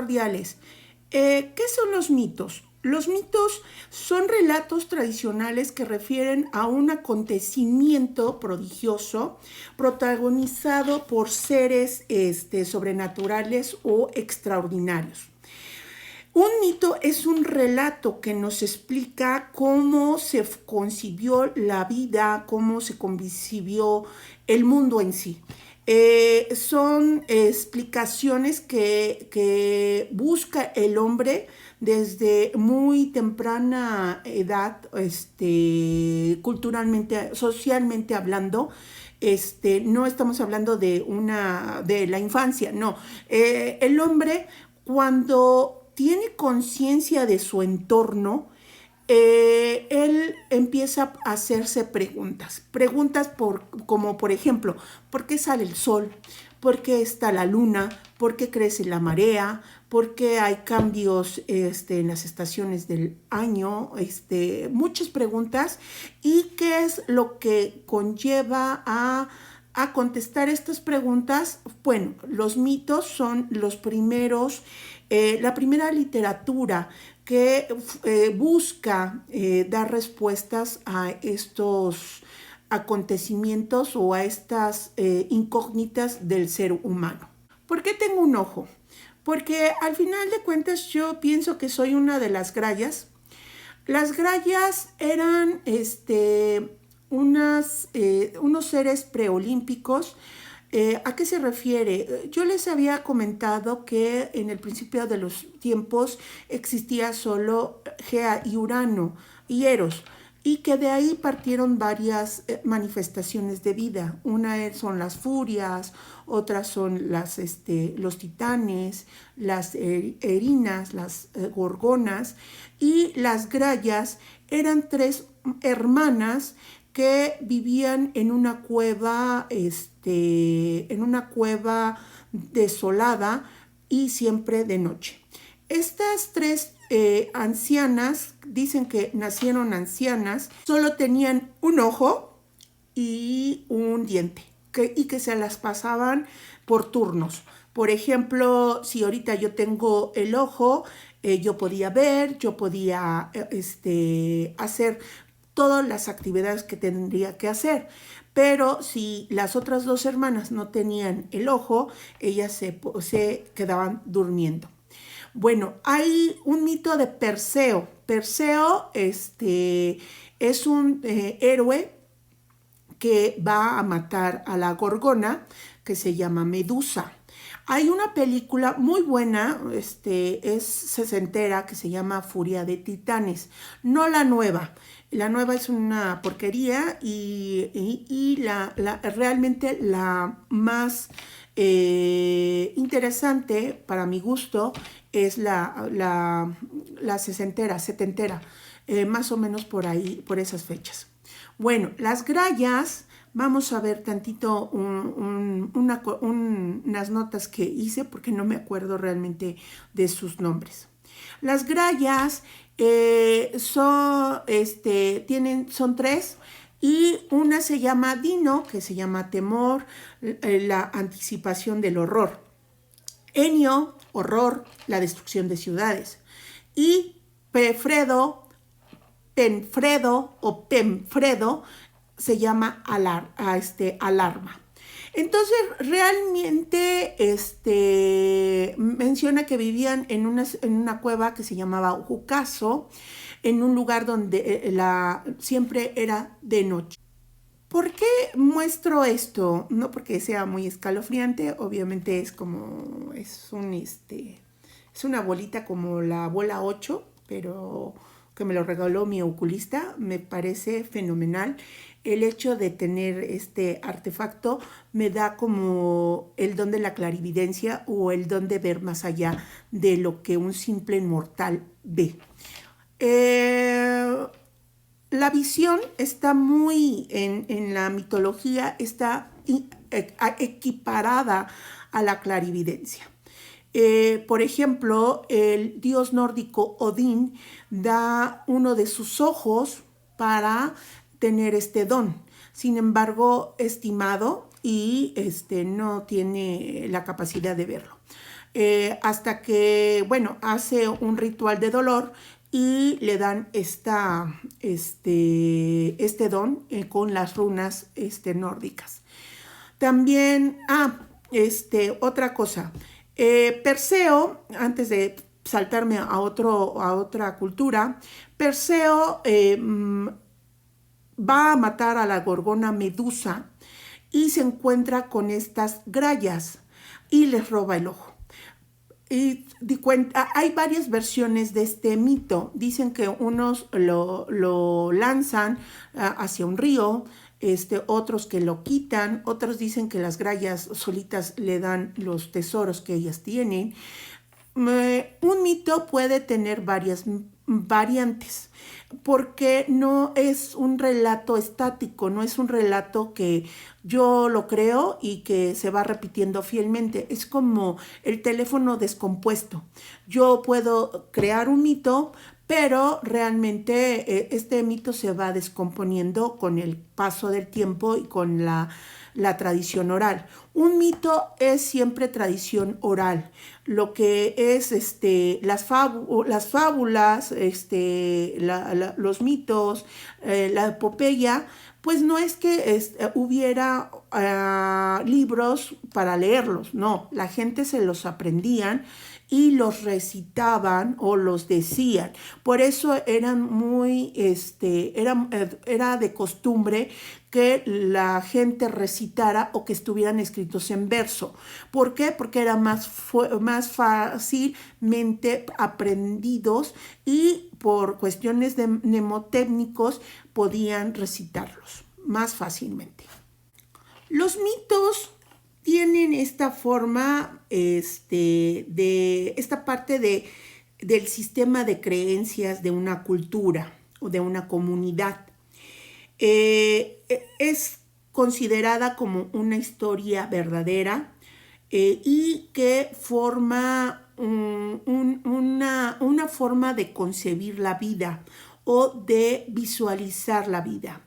primordiales. ¿Qué son los mitos? Los mitos son relatos tradicionales que refieren a un acontecimiento prodigioso protagonizado por seres sobrenaturales o extraordinarios. Un mito es un relato que nos explica cómo se concibió la vida, cómo se concibió el mundo en sí. Son explicaciones que busca el hombre desde muy temprana edad, culturalmente, socialmente hablando. No estamos hablando de la infancia, no. El hombre, cuando tiene conciencia de su entorno, él empieza a hacerse preguntas como por ejemplo, ¿por qué sale el sol? ¿Por qué está la luna? ¿Por qué crece la marea? ¿Por qué hay cambios en las estaciones del año? Muchas preguntas. ¿Y qué es lo que conlleva a contestar estas preguntas? Bueno, los mitos son los primeros, la primera literatura que busca dar respuestas a estos acontecimientos o a estas incógnitas del ser humano. ¿Por qué tengo un ojo? Porque al final de cuentas yo pienso que soy una de las grallas. Las grallas eran unos seres preolímpicos. ¿A qué se refiere? Yo les había comentado que en el principio de los tiempos existía solo Gea y Urano y Eros, y que de ahí partieron varias manifestaciones de vida. Una son las furias, otras son los titanes, las erinas, las gorgonas, y las grallas eran tres hermanas que vivían en una cueva, desolada y siempre de noche. Estas tres ancianas, dicen que nacieron ancianas, solo tenían un ojo y un diente, y que se las pasaban por turnos. Por ejemplo, si ahorita yo tengo el ojo, yo podía ver, yo podía hacer todas las actividades que tendría que hacer. Pero si las otras dos hermanas no tenían el ojo, ellas se quedaban durmiendo. Bueno, hay un mito de Perseo. Perseo es un héroe que va a matar a la gorgona, que se llama Medusa. Hay una película muy buena, es sesentera, que se llama Furia de Titanes. No la nueva. La nueva es una porquería y realmente la más interesante para mi gusto es la sesentera, setentera, más o menos por ahí, por esas fechas. Bueno, las grallas, vamos a ver tantito unas notas que hice porque no me acuerdo realmente de sus nombres. Las grallas son tres, y una se llama Dino, que se llama temor, la anticipación del horror. Enio, horror, la destrucción de ciudades. Y Penfredo o Penfredo se llama alarma. Entonces, realmente menciona que vivían en una cueva que se llamaba Jucaso, en un lugar donde siempre era de noche. ¿Por qué muestro esto? No porque sea muy escalofriante, obviamente es una bolita como la bola 8, pero que me lo regaló mi oculista. Me parece fenomenal. El hecho de tener este artefacto me da como el don de la clarividencia o el don de ver más allá de lo que un simple mortal ve. La visión está muy en la mitología, está equiparada a la clarividencia. Por ejemplo, el dios nórdico Odín da uno de sus ojos para tener este don. Sin embargo, estimado, y no tiene la capacidad de verlo. hasta que, bueno, hace un ritual de dolor y le dan este don con las runas nórdicas. También, otra cosa, Perseo, antes de saltarme a otra cultura, Perseo va a matar a la gorgona Medusa y se encuentra con estas grallas y les roba el ojo. Y hay varias versiones de este mito. Dicen que unos lo lanzan hacia un río, otros que lo quitan, otros dicen que las grallas solitas le dan los tesoros que ellas tienen. Un mito puede tener varias variantes, porque no es un relato estático, no es un relato que yo lo creo y que se va repitiendo fielmente. Es como el teléfono descompuesto. Yo puedo crear un mito, pero realmente este mito se va descomponiendo con el paso del tiempo y con la tradición oral. Un mito es siempre tradición oral. Lo que es las fábulas, los mitos, la epopeya, pues no es que hubiera libros para leerlos, no, la gente se los aprendían y los recitaban o los decían. Por eso eran muy, era de costumbre que la gente recitara o que estuvieran escritos en verso. ¿Por qué? Porque era más fácilmente aprendidos y por cuestiones de mnemotécnicos podían recitarlos más fácilmente. Los mitos tienen esta forma, esta parte del sistema de creencias de una cultura o de una comunidad. Es considerada como una historia verdadera y que forma una forma de concebir la vida o de visualizar la vida.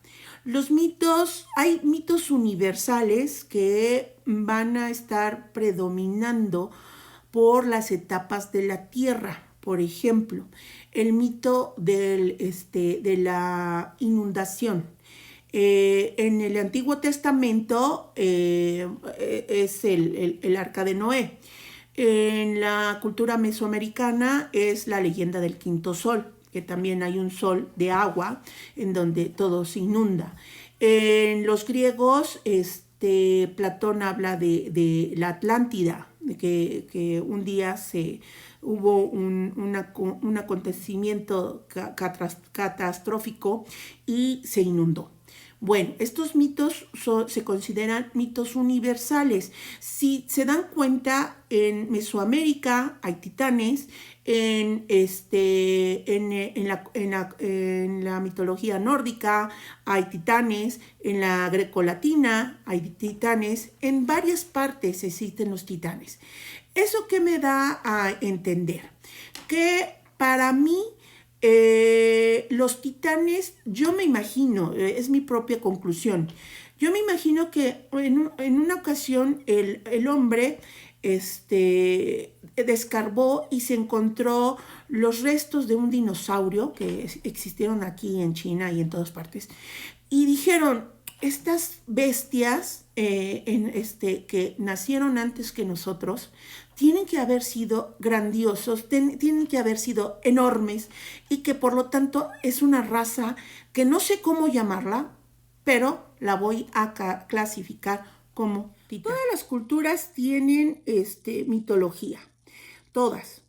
Hay mitos universales que van a estar predominando por las etapas de la Tierra. Por ejemplo, el mito de la inundación. En el Antiguo Testamento es el Arca de Noé. En la cultura mesoamericana es la leyenda del quinto sol, que también hay un sol de agua en donde todo se inunda. En los griegos, Platón habla de la Atlántida, de que un día hubo un acontecimiento catastrófico y se inundó. Bueno, estos mitos se consideran mitos universales. Si se dan cuenta, en Mesoamérica hay titanes, en la mitología nórdica hay titanes, en la grecolatina hay titanes, en varias partes existen los titanes. ¿Eso qué me da a entender? Que para mí los titanes, yo me imagino, es mi propia conclusión, yo me imagino que en una ocasión el hombre descarbó y se encontró los restos de un dinosaurio que existieron aquí en China y en todas partes, y dijeron, estas bestias que nacieron antes que nosotros tienen que haber sido grandiosos, tienen que haber sido enormes y que por lo tanto es una raza que no sé cómo llamarla, pero la voy a clasificar como titán. Todas las culturas tienen mitología, todas.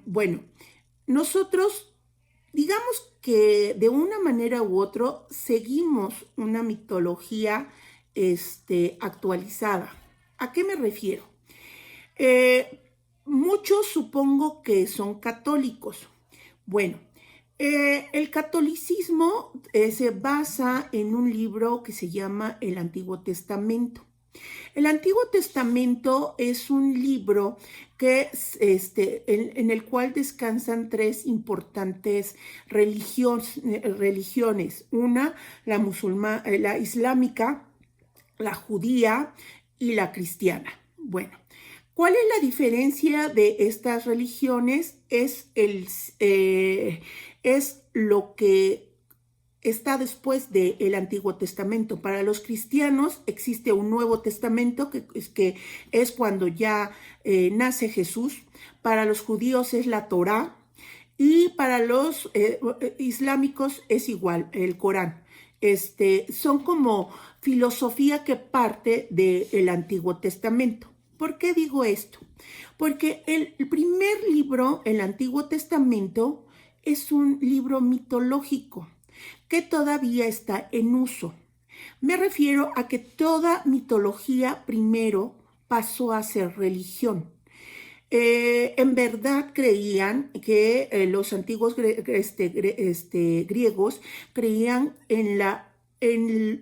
Bueno, nosotros digamos que de una manera u otra seguimos una mitología actualizada. ¿A qué me refiero? Muchos supongo que son católicos. Bueno, el catolicismo se basa en un libro que se llama el Antiguo Testamento. El Antiguo Testamento es un libro en el cual descansan tres importantes religiones. Una, la islámica, la judía y la cristiana. Bueno, ¿cuál es la diferencia de estas religiones? Es lo que está después del Antiguo Testamento. Para los cristianos existe un Nuevo Testamento que es cuando ya nace Jesús. Para los judíos es la Torá y para los islámicos es igual, el Corán. Son como filosofía que parte del Antiguo Testamento. ¿Por qué digo esto? Porque el primer libro, el Antiguo Testamento, es un libro mitológico que todavía está en uso. Me refiero a que toda mitología primero pasó a ser religión. En verdad creían que los antiguos griegos creían en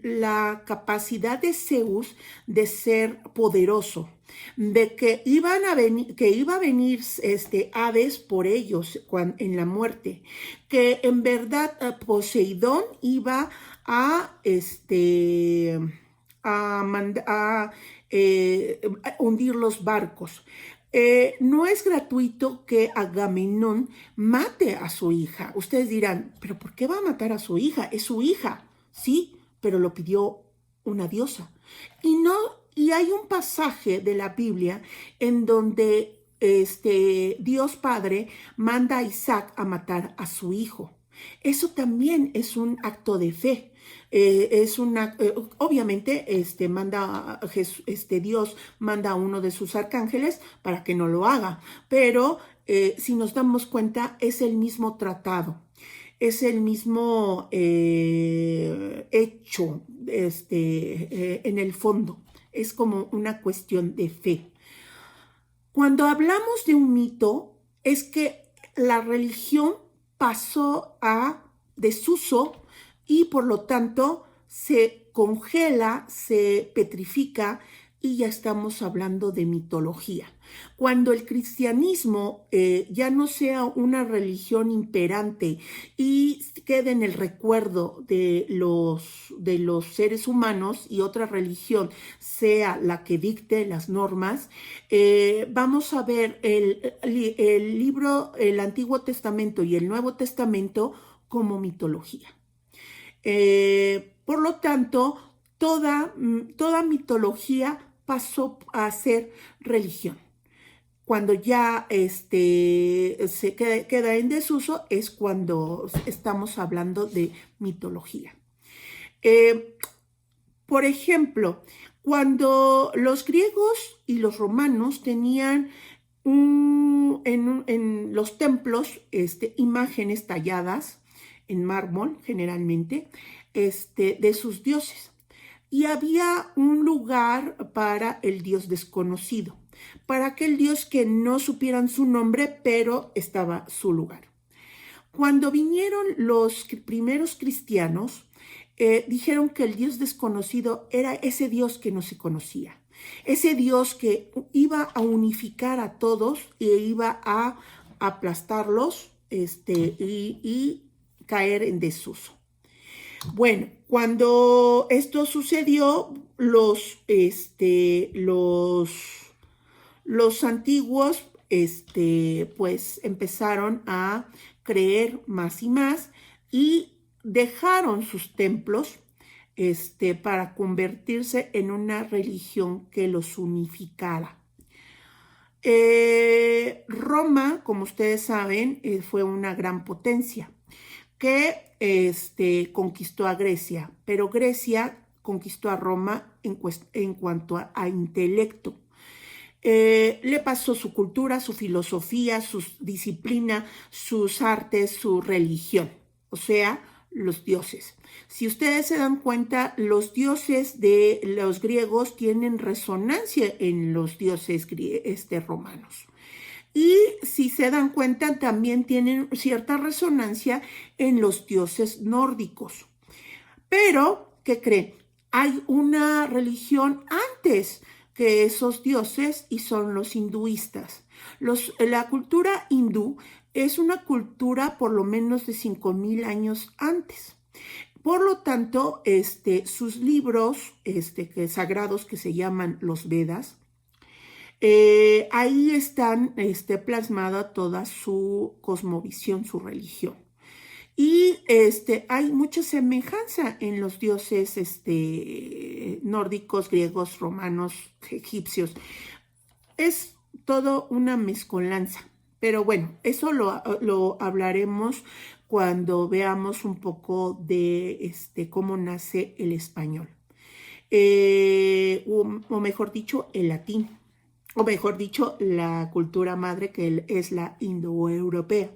la capacidad de Zeus de ser poderoso, de que iba a venir Hades por ellos en la muerte, que en verdad Poseidón iba a hundir los barcos. No es gratuito que Agamenón mate a su hija. Ustedes dirán, ¿pero por qué va a matar a su hija? Es su hija, sí, pero lo pidió una diosa. Y hay un pasaje de la Biblia en donde Dios Padre manda a Isaac a matar a su hijo. Eso también es un acto de fe. Obviamente Dios manda a uno de sus arcángeles para que no lo haga, pero si nos damos cuenta es el mismo tratado, es el mismo hecho en el fondo, es como una cuestión de fe. Cuando hablamos de un mito es que la religión pasó a desuso y por lo tanto se congela, se petrifica y ya estamos hablando de mitología. Cuando el cristianismo ya no sea una religión imperante y quede en el recuerdo de los seres humanos y otra religión sea la que dicte las normas, vamos a ver el libro, el Antiguo Testamento y el Nuevo Testamento como mitología. Por lo tanto, toda mitología pasó a ser religión. Cuando ya se queda en desuso es cuando estamos hablando de mitología. Por ejemplo, cuando los griegos y los romanos tenían en los templos imágenes talladas en mármol generalmente, de sus dioses. Y había un lugar para el dios desconocido, para aquel dios que no supieran su nombre, pero estaba su lugar. Cuando vinieron los primeros cristianos, dijeron que el dios desconocido era ese dios que no se conocía, ese dios que iba a unificar a todos e iba a aplastarlos y caer en desuso. Bueno, cuando esto sucedió, los antiguos pues empezaron a creer más y más y dejaron sus templos para convertirse en una religión que los unificara. Roma, como ustedes saben, fue una gran potencia que conquistó a Grecia, pero Grecia conquistó a Roma en cuanto a intelecto. Le pasó su cultura, su filosofía, su disciplina, sus artes, su religión, o sea, los dioses. Si ustedes se dan cuenta, los dioses de los griegos tienen resonancia en los dioses romanos. Y si se dan cuenta, también tienen cierta resonancia en los dioses nórdicos. Pero, ¿qué creen? Hay una religión antes que esos dioses y son los hinduistas. La cultura hindú es una cultura por lo menos de 5,000 años antes. Por lo tanto, sus libros sagrados que se llaman los Vedas, Ahí están plasmada toda su cosmovisión, su religión. Y hay mucha semejanza en los dioses nórdicos, griegos, romanos, egipcios. Es todo una mezcolanza. Pero bueno, eso lo hablaremos cuando veamos un poco de cómo nace el español. O mejor dicho, el latín. O mejor dicho, la cultura madre que es la indoeuropea.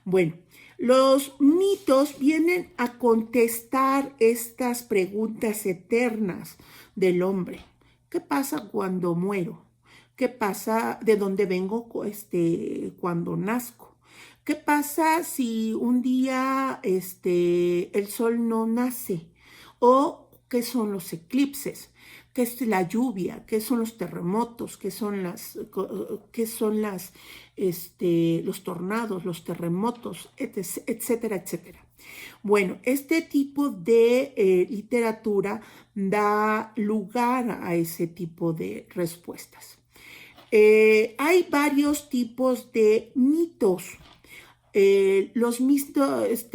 Bueno, los mitos vienen a contestar estas preguntas eternas del hombre. ¿Qué pasa cuando muero? ¿Qué pasa de dónde vengo cuando nazco? ¿Qué pasa si un día el sol no nace? ¿O qué son los eclipses? ¿Qué es la lluvia? ¿Qué son los terremotos? ¿Qué son los tornados, los terremotos, etcétera, etcétera? Bueno, este tipo de literatura da lugar a ese tipo de respuestas. Hay varios tipos de mitos. Los mitos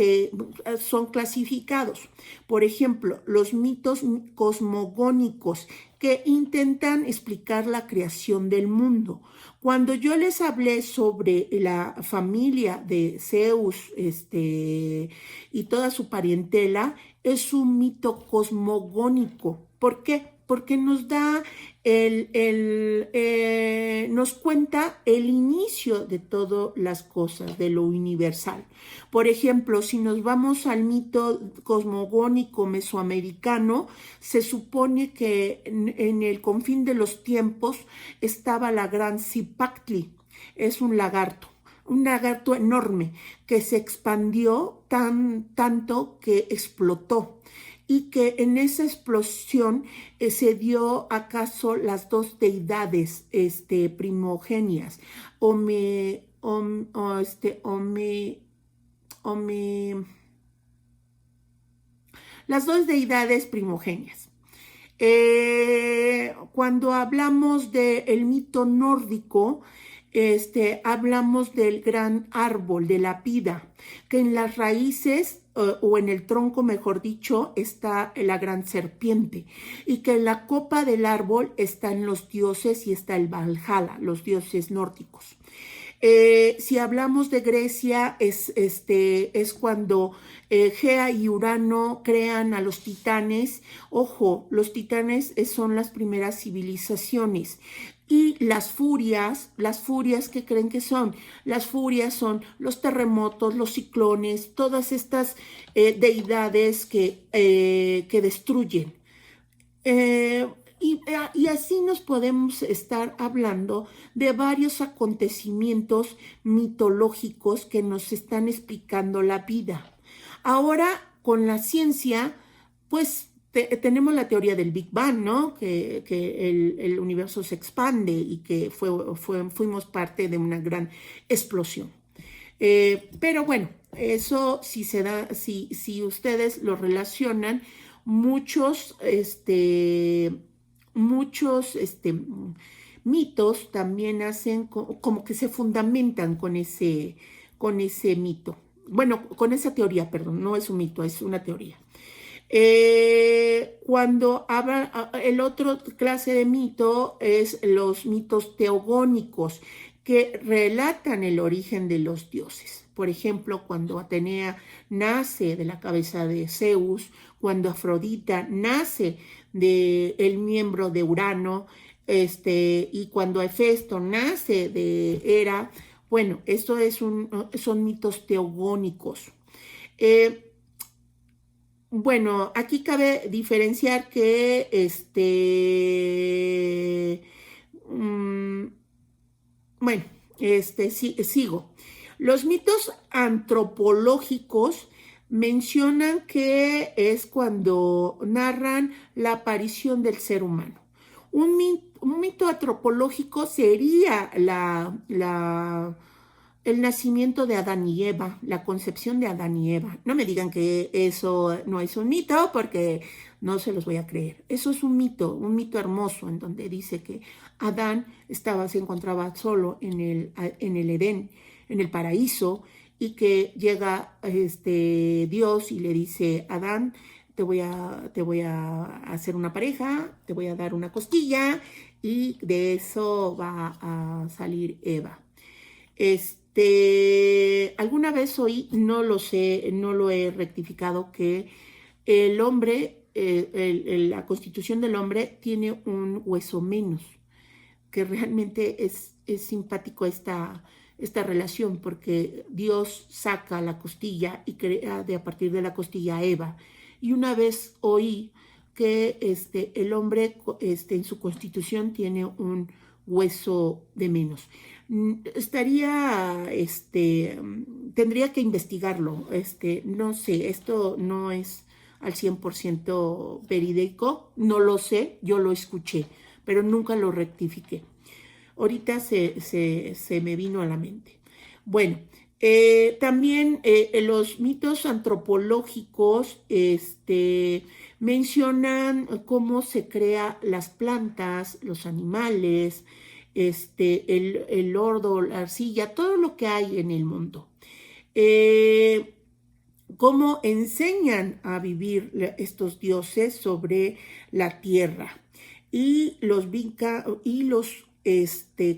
son clasificados. Por ejemplo, los mitos cosmogónicos que intentan explicar la creación del mundo. Cuando yo les hablé sobre la familia de Zeus y toda su parentela, es un mito cosmogónico. ¿Por qué? Porque nos da nos cuenta el inicio de todas las cosas, de lo universal. Por ejemplo, si nos vamos al mito cosmogónico mesoamericano, se supone que en el confín de los tiempos estaba la gran Zipactli, es un lagarto enorme que se expandió tanto que explotó. Y que en esa explosión se dio acaso las dos deidades primogenias, las dos deidades primogenias. Cuando hablamos del mito nórdico, hablamos del gran árbol de la vida, que en las raíces o en el tronco, mejor dicho, está la gran serpiente, y que en la copa del árbol están los dioses y está el Valhalla, los dioses nórdicos. Si hablamos de Grecia, es cuando Gea y Urano crean a los titanes. Ojo, los titanes son las primeras civilizaciones. Y las furias, ¿qué creen que son? Las furias son los terremotos, los ciclones, todas estas deidades que destruyen. Y así nos podemos estar hablando de varios acontecimientos mitológicos que nos están explicando la vida. Ahora, con la ciencia, pues tenemos la teoría del Big Bang, ¿no? Que el universo se expande y que fuimos parte de una gran explosión. Pero bueno, eso si se da, si ustedes lo relacionan, muchos mitos también hacen como que se fundamentan con ese mito. Bueno, con esa teoría, perdón, no es un mito, es una teoría. Cuando habla el otro clase de mito es los mitos teogónicos que relatan el origen de los dioses. Por ejemplo, cuando Atenea nace de la cabeza de Zeus, cuando Afrodita nace del miembro de Urano, y cuando Hefesto nace de Hera. Bueno, esto son mitos teogónicos. Bueno, aquí cabe diferenciar que bueno, sigo. Los mitos antropológicos mencionan que es cuando narran la aparición del ser humano. Un mito antropológico sería el nacimiento de Adán y Eva, la concepción de Adán y Eva. No me digan que eso no es un mito, porque no se los voy a creer. Eso es un mito hermoso, en donde dice que Adán se encontraba solo en el Edén, en el paraíso, y que llega Dios y le dice: Adán, te voy a hacer una pareja, te voy a dar una costilla, y de eso va a salir Eva. Alguna vez oí, no lo sé, no lo he rectificado, que el hombre, la constitución del hombre tiene un hueso menos, que realmente es simpático esta relación, porque Dios saca la costilla y crea a partir de la costilla a Eva. Y una vez oí que el hombre en su constitución tiene un hueso de menos. Tendría que investigarlo. No sé, esto no es al 100% verídico, no lo sé, yo lo escuché, pero nunca lo rectifiqué. Ahorita se me vino a la mente. Bueno, también los mitos antropológicos mencionan cómo se crean las plantas, los animales, el lodo, la arcilla, todo lo que hay en el mundo. Cómo enseñan a vivir estos dioses sobre la tierra, y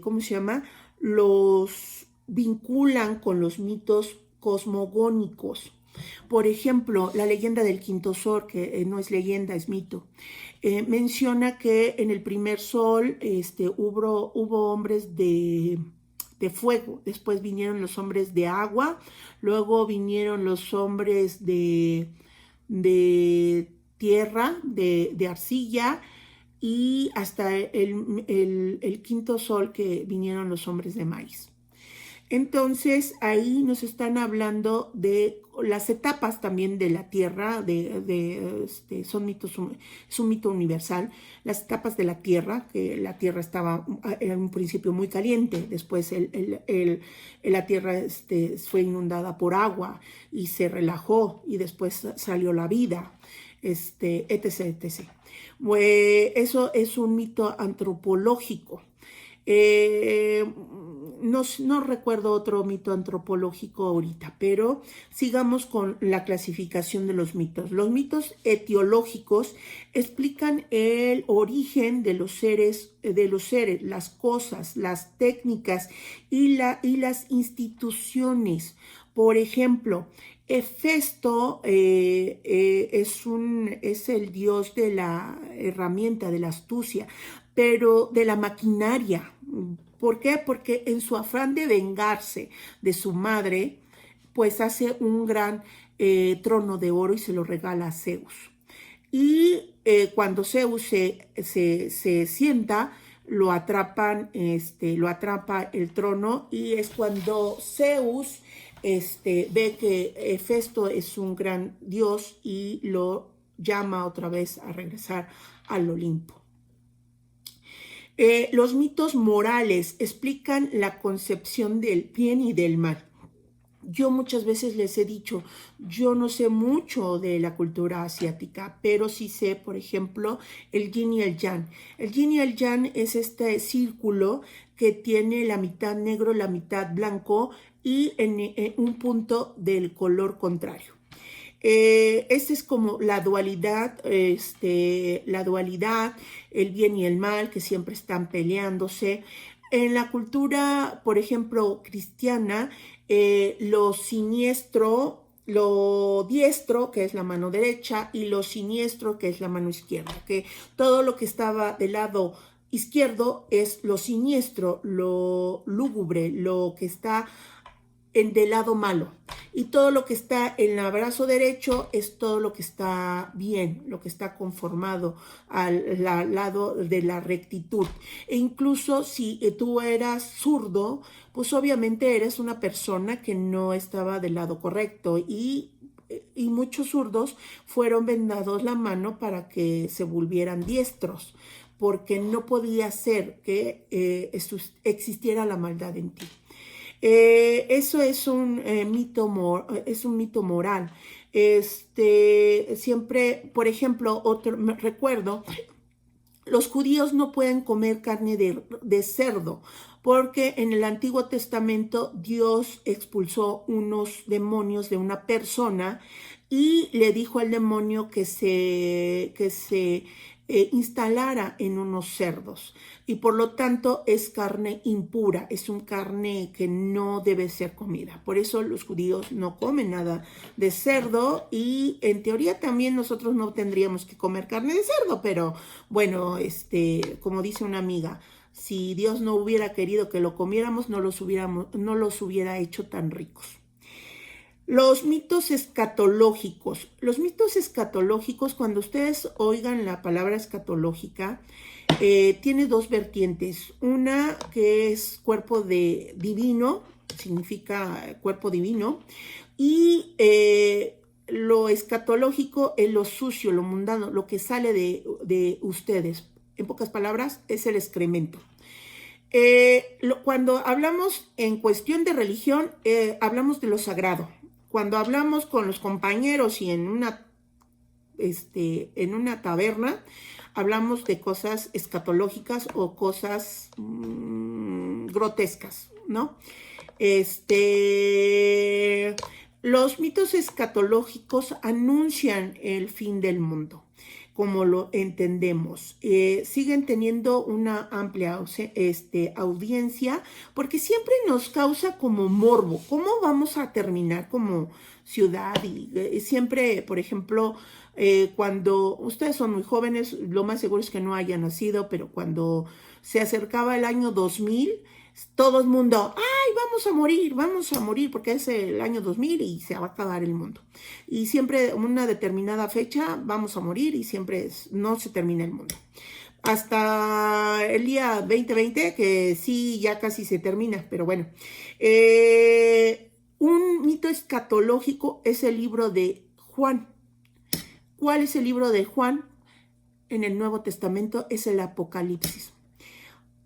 ¿cómo se llama? Los vinculan con los mitos cosmogónicos. Por ejemplo, la leyenda del quinto sol, que no es leyenda, es mito, menciona que en el primer sol hubo hombres de fuego, después vinieron los hombres de agua, luego vinieron los hombres de tierra, de arcilla, y hasta el quinto sol, que vinieron los hombres de maíz. Entonces ahí nos están hablando de las etapas también de la tierra, son mitos, es un mito universal, las etapas de la tierra, que la tierra estaba en un principio muy caliente, después la tierra fue inundada por agua y se relajó, y después salió la vida, etc. Eso es un mito antropológico. No recuerdo otro mito antropológico ahorita, pero sigamos con la clasificación de los mitos. Los mitos etiológicos explican el origen de los seres, las cosas, las técnicas y las instituciones. Por ejemplo, Hefesto es el dios de la herramienta, de la astucia, pero de la maquinaria. ¿Por qué? Porque en su afán de vengarse de su madre, pues hace un gran trono de oro y se lo regala a Zeus. Y cuando Zeus se sienta, lo atrapa el trono, y es cuando Zeus ve que Hefesto es un gran dios y lo llama otra vez a regresar al Olimpo. Los mitos morales explican la concepción del bien y del mal. Yo muchas veces les he dicho, yo no sé mucho de la cultura asiática, pero sí sé, por ejemplo, el yin y el yang. El yin y el yang es este círculo que tiene la mitad negro, la mitad blanco, y en un punto del color contrario. Esta es como la dualidad, el bien y el mal, que siempre están peleándose. En la cultura, por ejemplo, cristiana, lo diestro, que es la mano derecha, y lo siniestro, que es la mano izquierda, que todo lo que estaba del lado izquierdo es lo siniestro, lo lúgubre, lo que está del lado malo, y todo lo que está en el brazo derecho es todo lo que está bien, lo que está conformado al lado de la rectitud. E incluso si tú eras zurdo, pues obviamente eres una persona que no estaba del lado correcto, y muchos zurdos fueron vendados la mano para que se volvieran diestros, porque no podía ser que existiera la maldad en ti. Eso es un es un mito moral. Siempre, por ejemplo, recuerdo, los judíos no pueden comer carne de cerdo, porque en el Antiguo Testamento Dios expulsó unos demonios de una persona y le dijo al demonio que se instalara en unos cerdos. Y por lo tanto es carne impura, es un carne que no debe ser comida. Por eso los judíos no comen nada de cerdo y en teoría también nosotros no tendríamos que comer carne de cerdo, pero bueno, como dice una amiga, si Dios no hubiera querido que lo comiéramos, no los hubiera hecho tan ricos. Los mitos escatológicos. Los mitos escatológicos, cuando ustedes oigan la palabra escatológica, tiene dos vertientes. Una que es cuerpo divino, significa cuerpo divino, y lo escatológico es lo sucio, lo mundano, lo que sale de ustedes. En pocas palabras, es el excremento. Cuando hablamos en cuestión de religión, hablamos de lo sagrado. Cuando hablamos con los compañeros y en una taberna, hablamos de cosas escatológicas o cosas grotescas, ¿no? Los mitos escatológicos anuncian el fin del mundo, como lo entendemos. Siguen teniendo una amplia audiencia porque siempre nos causa como morbo. ¿Cómo vamos a terminar como ciudad? Y siempre, por ejemplo, cuando ustedes son muy jóvenes, lo más seguro es que no hayan nacido, pero cuando se acercaba el año 2000, todo el mundo, ¡ay, vamos a morir, porque es el año 2000 y se va a acabar el mundo! Y siempre una determinada fecha vamos a morir y siempre no se termina el mundo. Hasta el día 2020, que sí, ya casi se termina, pero bueno. Un mito escatológico es el libro de Juan. ¿Cuál es el libro de Juan? En el Nuevo Testamento es el Apocalipsis.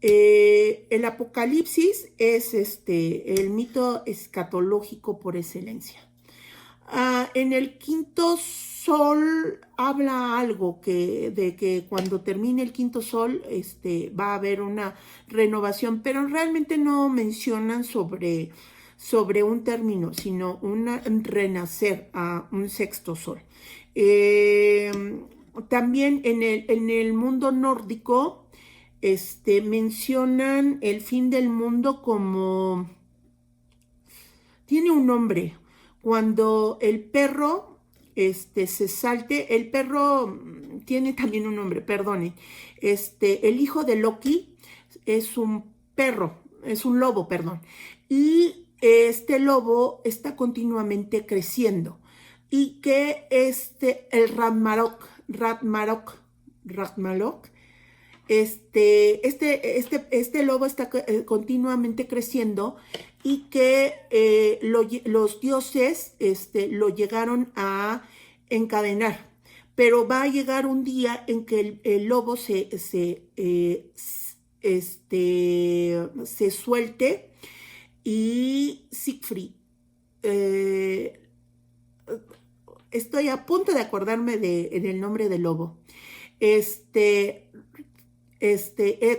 El Apocalipsis es el mito escatológico por excelencia. En el quinto sol habla algo de que cuando termine el quinto sol va a haber una renovación, pero realmente no mencionan sobre un término, sino un renacer a un sexto sol. También en el mundo nórdico mencionan el fin del mundo como... Tiene un nombre. Cuando el perro se salte, el perro tiene también un nombre, perdone. El hijo de Loki es un perro, es un lobo, perdón. Y este lobo está continuamente creciendo. Y que el Ragnarok, este lobo está continuamente creciendo y que los dioses lo llegaron a encadenar. Pero va a llegar un día en que el lobo se suelte y Siegfried, estoy a punto de acordarme del nombre del lobo.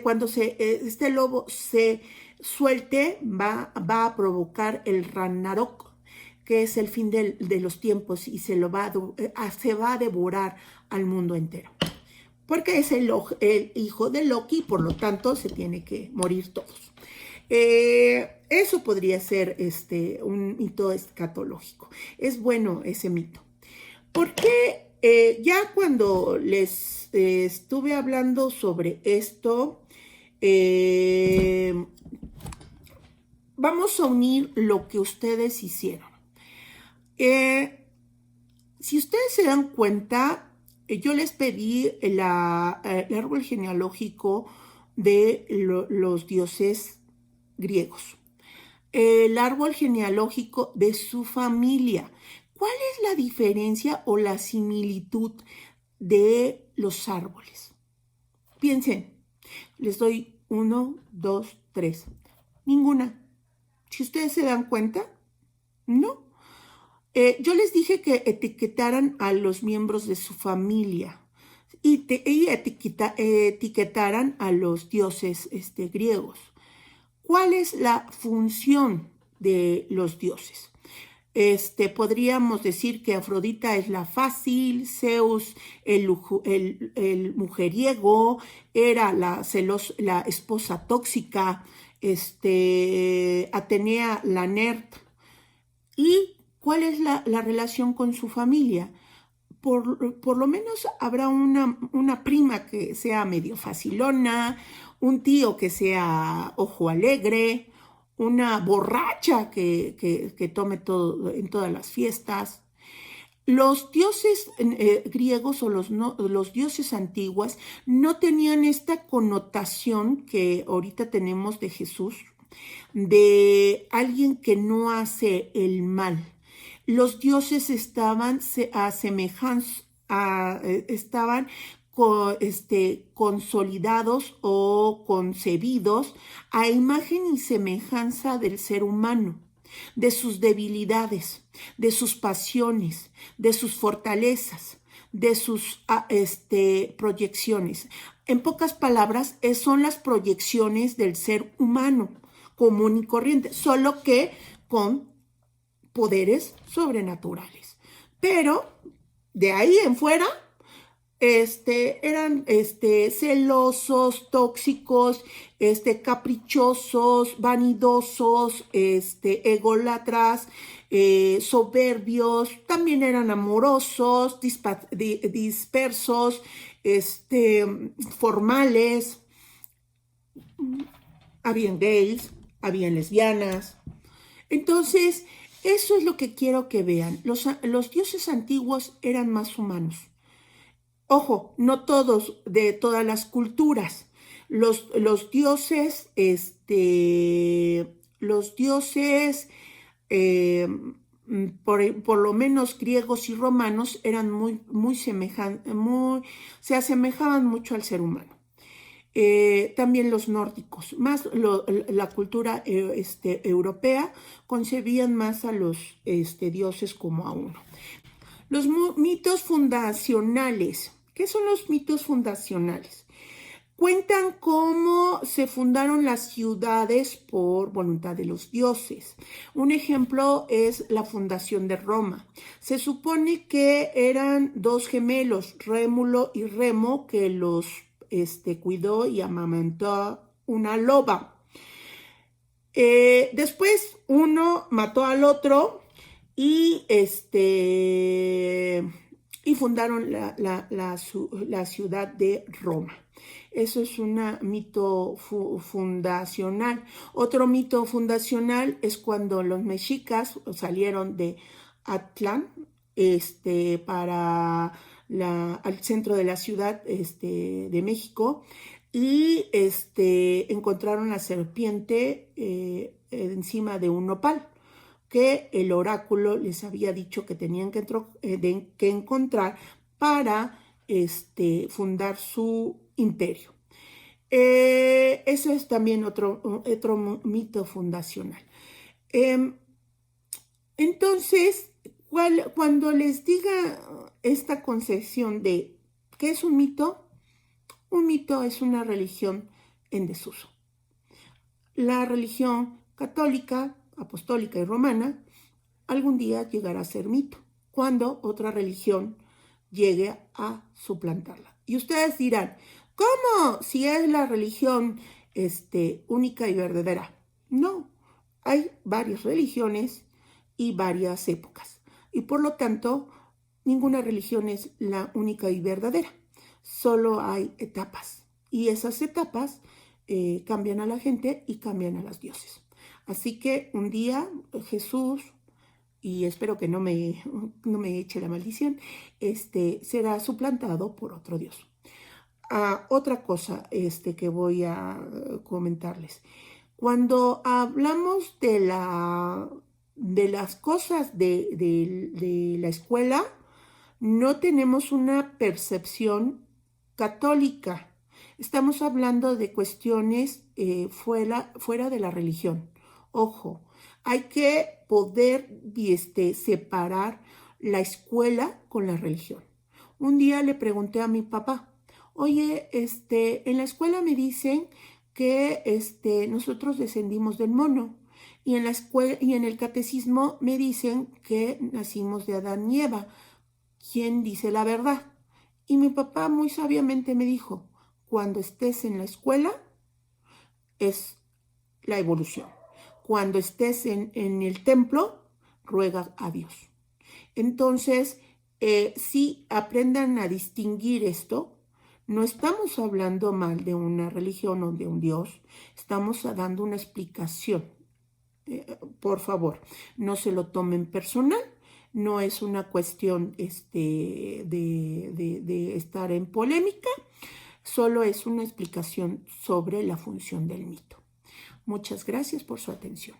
Cuando este lobo se suelte, va a provocar el Ragnarok, que es el fin de los tiempos, y se va a devorar al mundo entero. Porque es el hijo de Loki, por lo tanto se tiene que morir todos. Eso podría ser un mito escatológico. Es bueno ese mito. Porque ya cuando les estuve hablando sobre esto, vamos a unir lo que ustedes hicieron. Si ustedes se dan cuenta, yo les pedí el árbol genealógico de los dioses griegos, el árbol genealógico de su familia. ¿Cuál es la diferencia o la similitud de los árboles? Piensen, les doy 1, 2, 3. Ninguna. Si ustedes se dan cuenta, no. Yo les dije que etiquetaran a los miembros de su familia y etiquetaran a los dioses griegos. ¿Cuál es la función de los dioses? Podríamos decir que Afrodita es la fácil, Zeus el mujeriego, era la esposa tóxica, Atenea la nerd. ¿Y cuál es la relación con su familia? Por lo menos habrá una prima que sea medio facilona, un tío que sea ojo alegre, una borracha que tome todo en todas las fiestas. Los dioses griegos o los dioses antiguos no tenían esta connotación que ahorita tenemos de Jesús, de alguien que no hace el mal. Los dioses estaban consolidados o concebidos a imagen y semejanza del ser humano, de sus debilidades, de sus pasiones, de sus fortalezas, de sus proyecciones. En pocas palabras, son las proyecciones del ser humano común y corriente, solo que con poderes sobrenaturales. Pero de ahí en fuera, eran celosos, tóxicos, caprichosos, vanidosos, ególatras, soberbios, también eran amorosos, dispersos, formales, habían gays, habían lesbianas. Entonces, eso es lo que quiero que vean. Los dioses antiguos eran más humanos. Ojo, no todos, de todas las culturas. Los dioses, por lo menos griegos y romanos, eran se asemejaban mucho al ser humano. También los nórdicos, más la cultura europea, concebían más a los dioses como a uno. Los mitos fundacionales. ¿Qué son los mitos fundacionales? Cuentan cómo se fundaron las ciudades por voluntad de los dioses. Un ejemplo es la fundación de Roma. Se supone que eran dos gemelos, Rémulo y Remo, que los cuidó y amamantó una loba. Después uno mató al otro y fundaron la ciudad de Roma. Eso es un mito fundacional. Otro mito fundacional es cuando los mexicas salieron de Atlán para al centro de la ciudad de México y encontraron la serpiente encima de un nopal que el oráculo les había dicho que tenían que encontrar para fundar su imperio. Eso es también otro mito fundacional. Entonces, cuando les diga esta concepción de ¿qué es un mito? Un mito es una religión en desuso. La religión católica, apostólica y romana algún día llegará a ser mito, cuando otra religión llegue a suplantarla. Y ustedes dirán, ¿cómo? Si es la religión única y verdadera. No, hay varias religiones y varias épocas. Y por lo tanto, ninguna religión es la única y verdadera. Solo hay etapas. Y esas etapas cambian a la gente y cambian a los dioses. Así que un día Jesús, y espero que no me eche la maldición, será suplantado por otro dios. Otra cosa que voy a comentarles. Cuando hablamos de las cosas de la escuela, no tenemos una percepción católica. Estamos hablando de cuestiones fuera de la religión. Ojo, Hay que poder separar la escuela con la religión. Un día le pregunté a mi papá, oye, en la escuela me dicen que nosotros descendimos del mono y en la escuela y en el catecismo me dicen que nacimos de Adán y Eva. ¿Quién dice la verdad? Y mi papá muy sabiamente me dijo, cuando estés en la escuela es la evolución. Cuando estés en el templo, ruega a Dios. Entonces, sí, aprendan a distinguir esto. No estamos hablando mal de una religión o de un Dios, estamos dando una explicación. Por favor, no se lo tomen personal, no es una cuestión de estar en polémica, solo es una explicación sobre la función del mito. Muchas gracias por su atención.